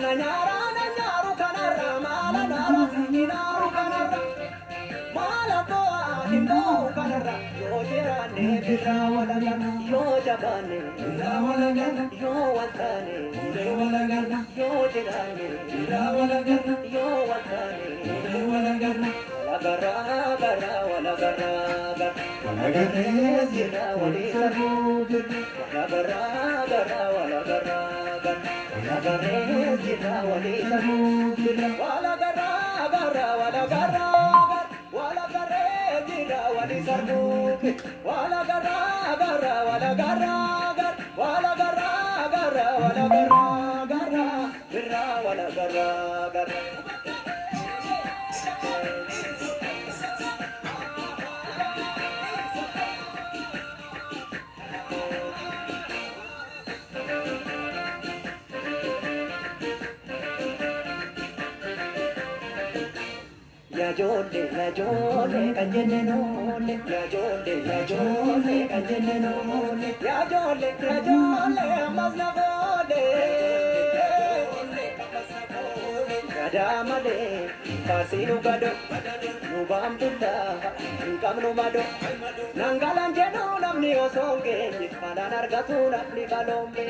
nyaru kanarra mala nara sinaru kanarra mala boa hindo kanarra yo jirane birra wolagarra yo jabane birra wolagarra yo watane wolagarra yo jirane birra wolagarra yo watane wolagarra agarra agarra wolagarra wolagaree jirra walisaru agarra agarra wolagarra wolagaree jirra walisaru wolagarra agarra wolagarra wolagaree jirra walisaru wolagarra agarra wolagarra wolagarra agarra wolagarra birra wolagarra Ya jole kanjene nole ya jole kanjene nole ya jole amazna gole kadamale fasinu gado nubam tunda ngam no mado nangalan jeno namni osonge padan argatu namni balombe